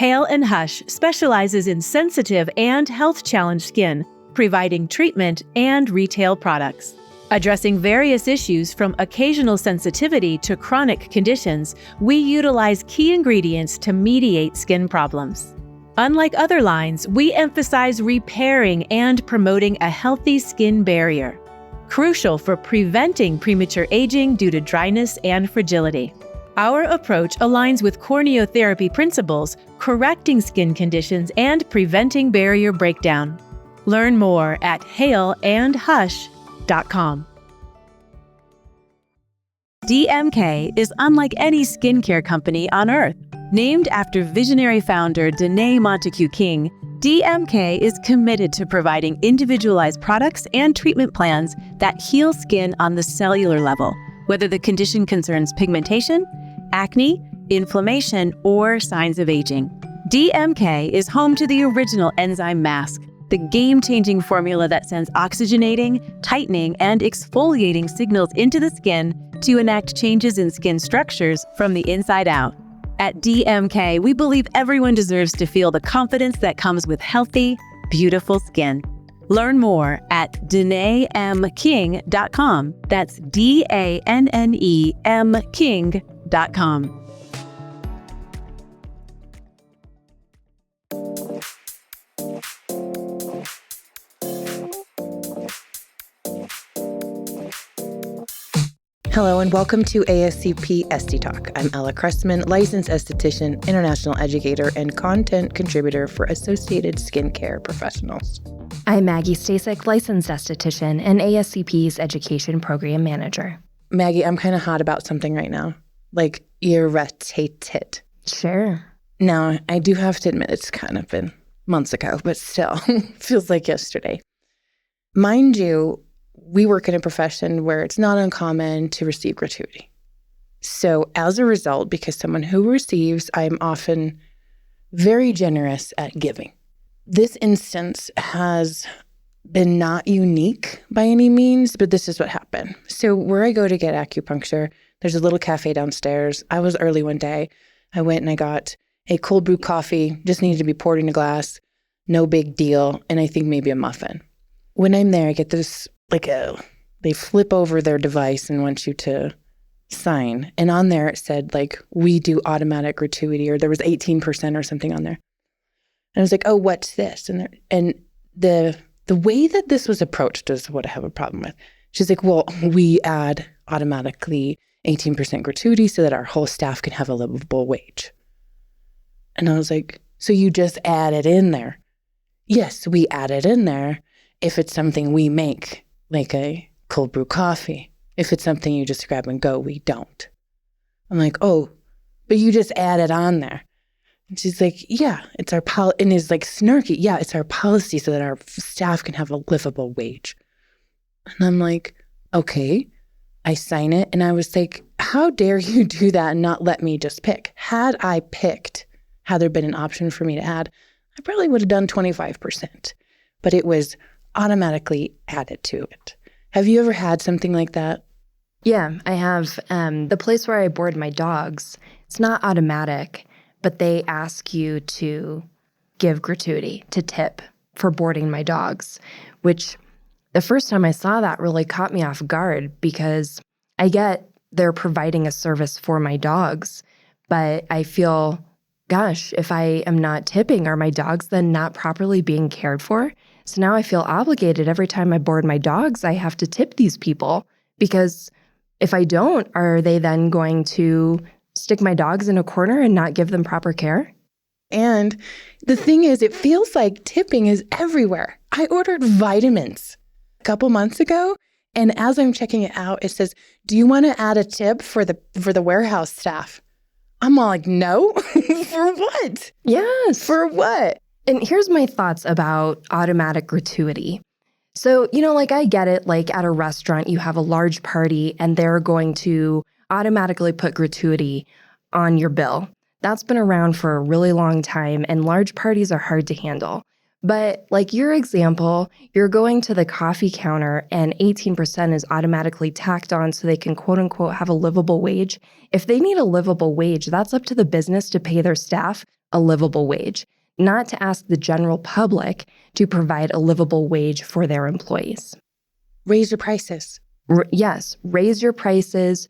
Hale & Hush specializes in sensitive and health-challenged skin, providing treatment and retail products. Addressing various issues from occasional sensitivity to chronic conditions, we utilize key ingredients to mediate skin problems. Unlike other lines, we emphasize repairing and promoting a healthy skin barrier, crucial for preventing premature aging due to dryness and fragility. Our approach aligns with corneotherapy principles, correcting skin conditions and preventing barrier breakdown. Learn more at haleandhush.com. DMK is unlike any skincare company on earth. Named after visionary founder Danae Montague King, DMK is committed to providing individualized products and treatment plans that heal skin on the cellular level, whether the condition concerns pigmentation, acne, inflammation, or signs of aging. DMK is home to the original enzyme mask, the game-changing formula that sends oxygenating, tightening, and exfoliating signals into the skin to enact changes in skin structures from the inside out. At DMK, we believe everyone deserves to feel the confidence that comes with healthy, beautiful skin. Learn more at DanaeMKing.com. That's DANNEM King.com. Hello and welcome to ASCP Esty Talk. I'm Ella Cressman, licensed esthetician, international educator, and content contributor for Associated Skincare Professionals. I'm Maggie Staszcuk, licensed esthetician and ASCP's education program manager. Maggie, I'm kind of hot about something right now. Like, irritated. Sure. Now, I do have to admit it's kind of been months ago, but still, feels like yesterday. Mind you, we work in a profession where it's not uncommon to receive gratuity. So as a result, because someone who receives, I'm often very generous at giving. This instance has been not unique by any means, but this is what happened. So where I go to get acupuncture, there's a little cafe downstairs. I was early one day. I went and I got a cold brew coffee, just needed to be poured in a glass, no big deal, and I think maybe a muffin. When I'm there, I get this they flip over their device and want you to sign. And on there it said, we do automatic gratuity, or there was 18% or something on there. And I was like, oh, what's this? And the way that this was approached is what I have a problem with. She's like, well, we add automatically 18% gratuity so that our whole staff can have a livable wage. And I was like, so you just add it in there? Yes, we add it in there if it's something we make, like a cold brew coffee. If it's something you just grab and go, we don't. I'm like, oh, but you just add it on there. And she's like, yeah, it's our policy. And is snarky, yeah, it's our policy so that our staff can have a livable wage. And I'm like, okay. I sign it. And I was like, how dare you do that and not let me just pick? Had I picked, had there been an option for me to add, I probably would have done 25%. But it was automatically added to it. Have you ever had something like that? Yeah, I have. The place where I board my dogs, it's not automatic, but they ask you to give gratuity, to tip for boarding my dogs, which the first time I saw that really caught me off guard because I get they're providing a service for my dogs, but I feel, gosh, if I am not tipping, are my dogs then not properly being cared for? So now I feel obligated every time I board my dogs, I have to tip these people because if I don't, are they then going to stick my dogs in a corner and not give them proper care? And the thing is, it feels like tipping is everywhere. I ordered vitamins a couple months ago, and as I'm checking it out, it says, do you want to add a tip for the warehouse staff? I'm all like, no. For what? Yes. For what? And here's my thoughts about automatic gratuity. So, I get it, at a restaurant, you have a large party and they're going to automatically put gratuity on your bill. That's been around for a really long time and large parties are hard to handle. But your example, you're going to the coffee counter and 18% is automatically tacked on so they can quote unquote have a livable wage. If they need a livable wage, that's up to the business to pay their staff. a livable wage, not to ask the general public to provide a livable wage for their employees. Raise your prices. Yes, raise your prices,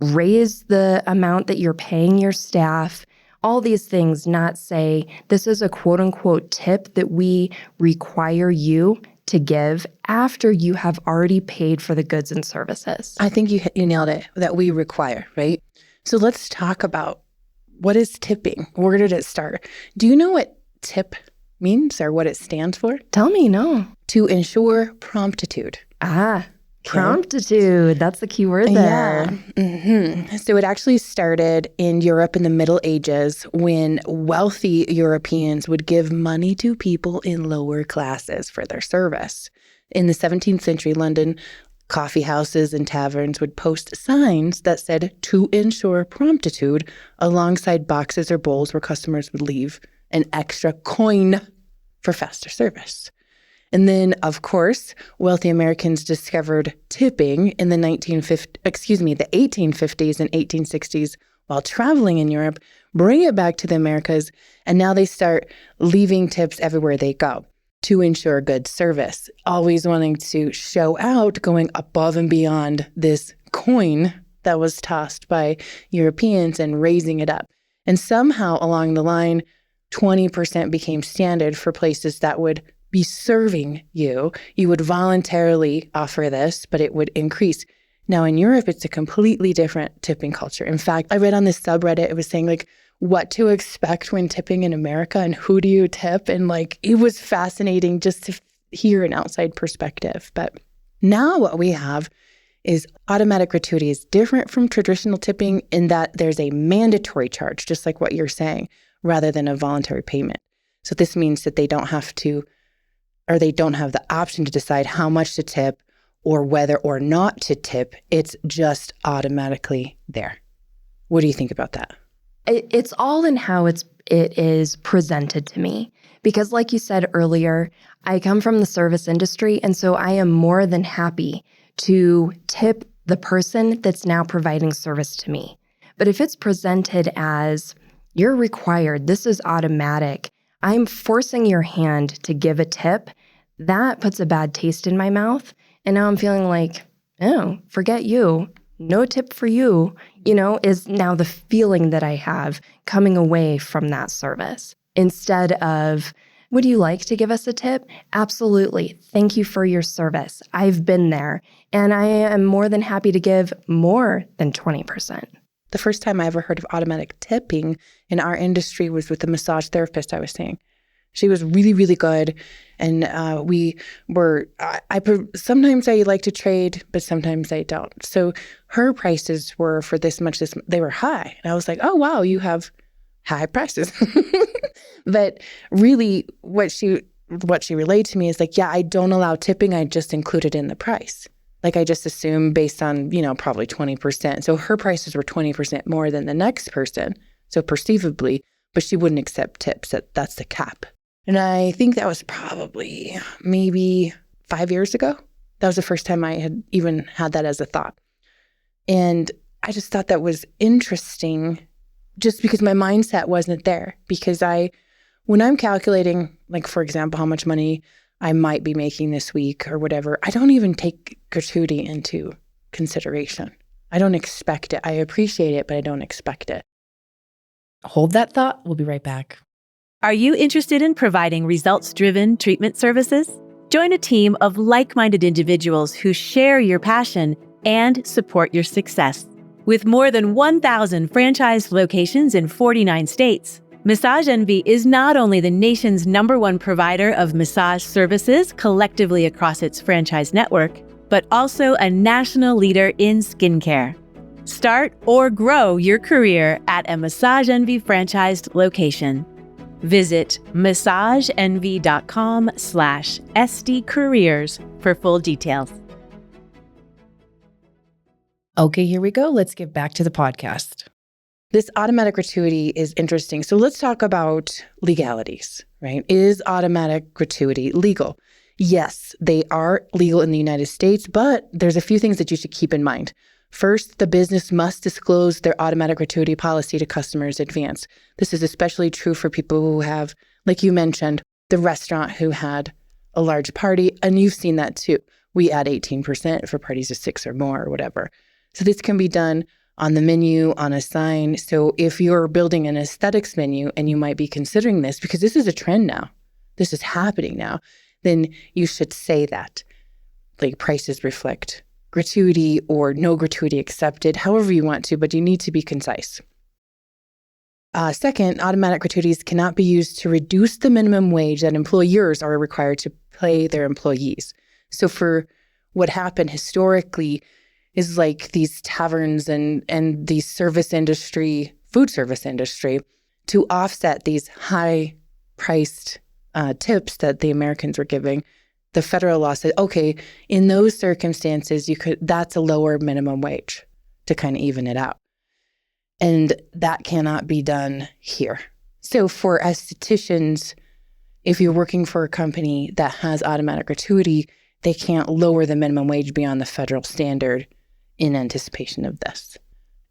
raise the amount that you're paying your staff, all these things, not say this is a quote unquote tip that we require you to give after you have already paid for the goods and services. I think you nailed it, that we require, right? So let's talk about what is tipping? Where did it start? Do you know what tip means or what it stands for? Tell me, no. To ensure promptitude. Promptitude. That's the key word there. Yeah. So it actually started in Europe in the Middle Ages when wealthy Europeans would give money to people in lower classes for their service. In the 17th century, London coffee houses and taverns would post signs that said, to ensure promptitude, alongside boxes or bowls where customers would leave an extra coin for faster service. And then, of course, wealthy Americans discovered tipping in the 1850s and 1860s while traveling in Europe, bring it back to the Americas, and now they start leaving tips everywhere they go to ensure good service, always wanting to show out, going above and beyond this coin that was tossed by Europeans and raising it up. And somehow along the line, 20% became standard for places that would be serving you. You would voluntarily offer this, but it would increase. Now in Europe, it's a completely different tipping culture. In fact, I read on this subreddit, it was saying like what to expect when tipping in America and who do you tip? And like, it was fascinating just to hear an outside perspective. But now what we have is automatic gratuity is different from traditional tipping in that there's a mandatory charge, just like what you're saying, rather than a voluntary payment. So this means that they don't have to, or they don't have the option to decide how much to tip or whether or not to tip. It's just automatically there. What do you think about that? It's all in how it is presented to me. Because like you said earlier, I come from the service industry, and so I am more than happy to tip the person that's now providing service to me. But if it's presented as, you're required, this is automatic, I'm forcing your hand to give a tip, that puts a bad taste in my mouth. And now I'm feeling like, oh, forget you. No tip for you, is now the feeling that I have coming away from that service. Instead of, would you like to give us a tip? Absolutely. Thank you for your service. I've been there, and I am more than happy to give more than 20%. The first time I ever heard of automatic tipping in our industry was with the massage therapist I was seeing. She was really, really good. And sometimes I like to trade, but sometimes I don't. So her prices were for this much, they were high. And I was like, oh, wow, you have high prices. But really what she relayed to me is like, yeah, I don't allow tipping. I just include it in the price. Like I just assume based on, probably 20%. So her prices were 20% more than the next person. So perceivably, but she wouldn't accept tips. That's the cap. And I think that was probably maybe 5 years ago. That was the first time I had even had that as a thought. And I just thought that was interesting just because my mindset wasn't there. Because when I'm calculating, like, for example, how much money I might be making this week or whatever, I don't even take gratuity into consideration. I don't expect it. I appreciate it, but I don't expect it. Hold that thought. We'll be right back. Are you interested in providing results-driven treatment services? Join a team of like-minded individuals who share your passion and support your success. With more than 1,000 franchised locations in 49 states, Massage Envy is not only the nation's #1 provider of massage services collectively across its franchise network, but also a national leader in skincare. Start or grow your career at a Massage Envy franchised location. Visit massageenvy.com/SDcareers for full details. Okay, here we go. Let's get back to the podcast. This automatic gratuity is interesting. So let's talk about legalities, right? Is automatic gratuity legal? Yes, they are legal in the United States, but there's a few things that you should keep in mind. First, the business must disclose their automatic gratuity policy to customers in advance. This is especially true for people who have, like you mentioned, the restaurant who had a large party, and you've seen that too. We add 18% for parties of 6 or more or whatever. So this can be done on the menu, on a sign. So if you're building an aesthetics menu and you might be considering this, because this is a trend now, this is happening now, then you should say that. Like prices reflect gratuity or no gratuity accepted, however you want to, but you need to be concise. Second, automatic gratuities cannot be used to reduce the minimum wage that employers are required to pay their employees. So for what happened historically is like these taverns and the service industry, food service industry, to offset these high-priced tips that the Americans were giving. The federal law said, okay, in those circumstances, that's a lower minimum wage to kind of even it out. And that cannot be done here. So for estheticians, if you're working for a company that has automatic gratuity, they can't lower the minimum wage beyond the federal standard in anticipation of this.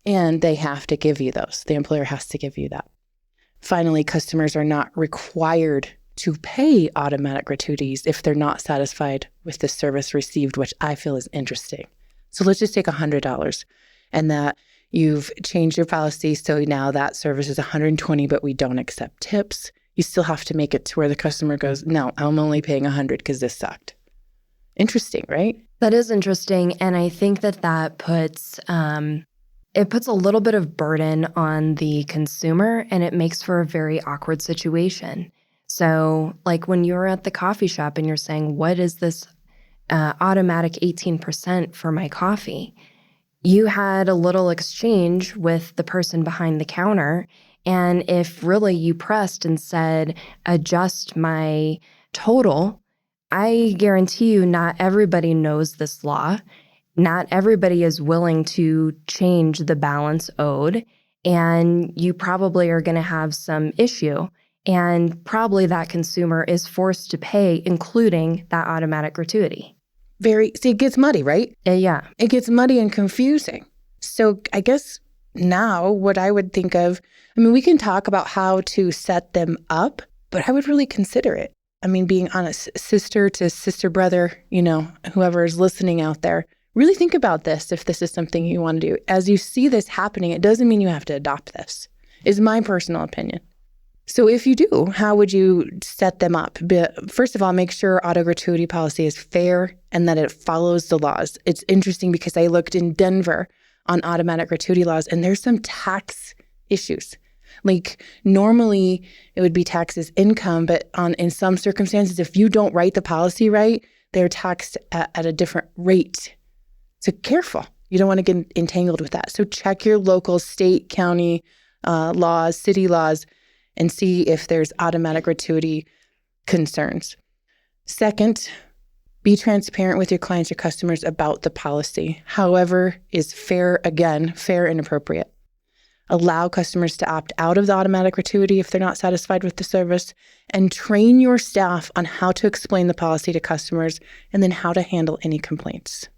And they have to give you those. The employer has to give you that. Finally, customers are not required to pay automatic gratuities if they're not satisfied with the service received, which I feel is interesting. So let's just take $100 and that you've changed your policy. So now that service is $120, but we don't accept tips. You still have to make it to where the customer goes, no, I'm only paying $100 because this sucked. Interesting, right? That is interesting. And I think that puts it puts a little bit of burden on the consumer, and it makes for a very awkward situation. So like when you're at the coffee shop and you're saying, what is this automatic 18% for my coffee? You had a little exchange with the person behind the counter. And if really you pressed and said, adjust my total, I guarantee you not everybody knows this law. Not everybody is willing to change the balance owed. And you probably are going to have some issue. And probably that consumer is forced to pay, including that automatic gratuity. See, it gets muddy, right? Yeah. It gets muddy and confusing. So I guess now what I would think of, we can talk about how to set them up, but I would really consider it. Being honest, sister to sister brother, whoever is listening out there, really think about this if this is something you want to do. As you see this happening, it doesn't mean you have to adopt this, is my personal opinion. So if you do, how would you set them up? First of all, make sure auto gratuity policy is fair and that it follows the laws. It's interesting because I looked in Denver on automatic gratuity laws, and there's some tax issues. Like normally it would be taxed as income, but in some circumstances, if you don't write the policy right, they're taxed at a different rate. So careful. You don't want to get entangled with that. So check your local state, county laws, city laws, and see if there's automatic gratuity concerns. Second, be transparent with your clients or customers about the policy. However is fair and appropriate. Allow customers to opt out of the automatic gratuity if they're not satisfied with the service, and train your staff on how to explain the policy to customers and then how to handle any complaints.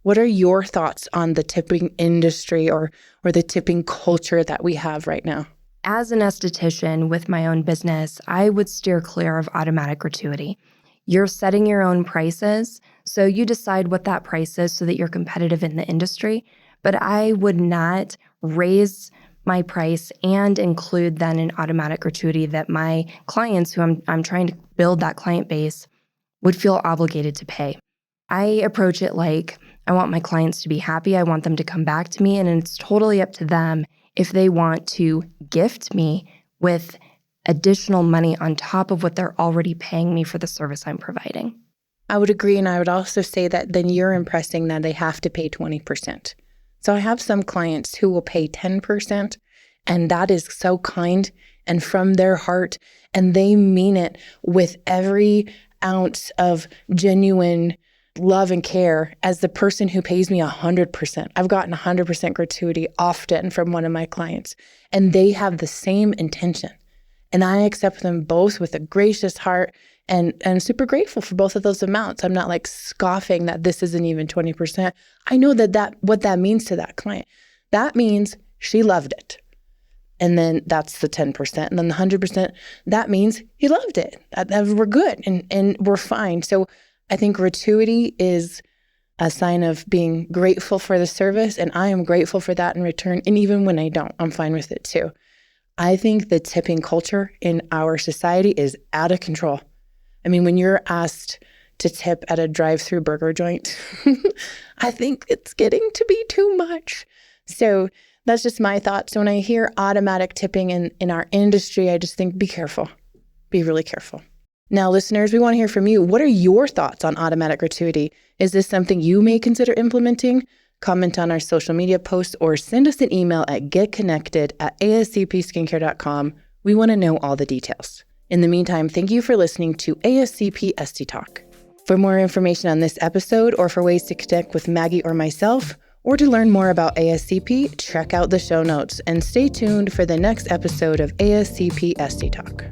What are your thoughts on the tipping industry or the tipping culture that we have right now? As an esthetician with my own business, I would steer clear of automatic gratuity. You're setting your own prices, so you decide what that price is so that you're competitive in the industry. But I would not raise my price and include then an automatic gratuity that my clients, who I'm trying to build that client base, would feel obligated to pay. I approach it like I want my clients to be happy. I want them to come back to me, and it's totally up to them if they want to gift me with additional money on top of what they're already paying me for the service I'm providing. I would agree, and I would also say that then you're impressing that they have to pay 20%. So I have some clients who will pay 10%, and that is so kind and from their heart, and they mean it with every ounce of genuine love and care as the person who pays me 100%. I've gotten 100% gratuity often from one of my clients, and they have the same intention. And I accept them both with a gracious heart And super grateful for both of those amounts. I'm not like scoffing that this isn't even 20%. I know that what that means to that client. That means she loved it. And then that's the 10%. And then the 100%, that means he loved it. That we're good and we're fine. So I think gratuity is a sign of being grateful for the service. And I am grateful for that in return. And even when I don't, I'm fine with it too. I think the tipping culture in our society is out of control. I mean, when you're asked to tip at a drive-through burger joint, I think it's getting to be too much. So that's just my thoughts. So when I hear automatic tipping in our industry, I just think, be careful. Be really careful. Now, listeners, we want to hear from you. What are your thoughts on automatic gratuity? Is this something you may consider implementing? Comment on our social media posts or send us an email at getconnected@ascpskincare.com. We want to know all the details. In the meantime, thank you for listening to ASCP Esty Talk. For more information on this episode or for ways to connect with Maggie or myself, or to learn more about ASCP, check out the show notes and stay tuned for the next episode of ASCP Esty Talk.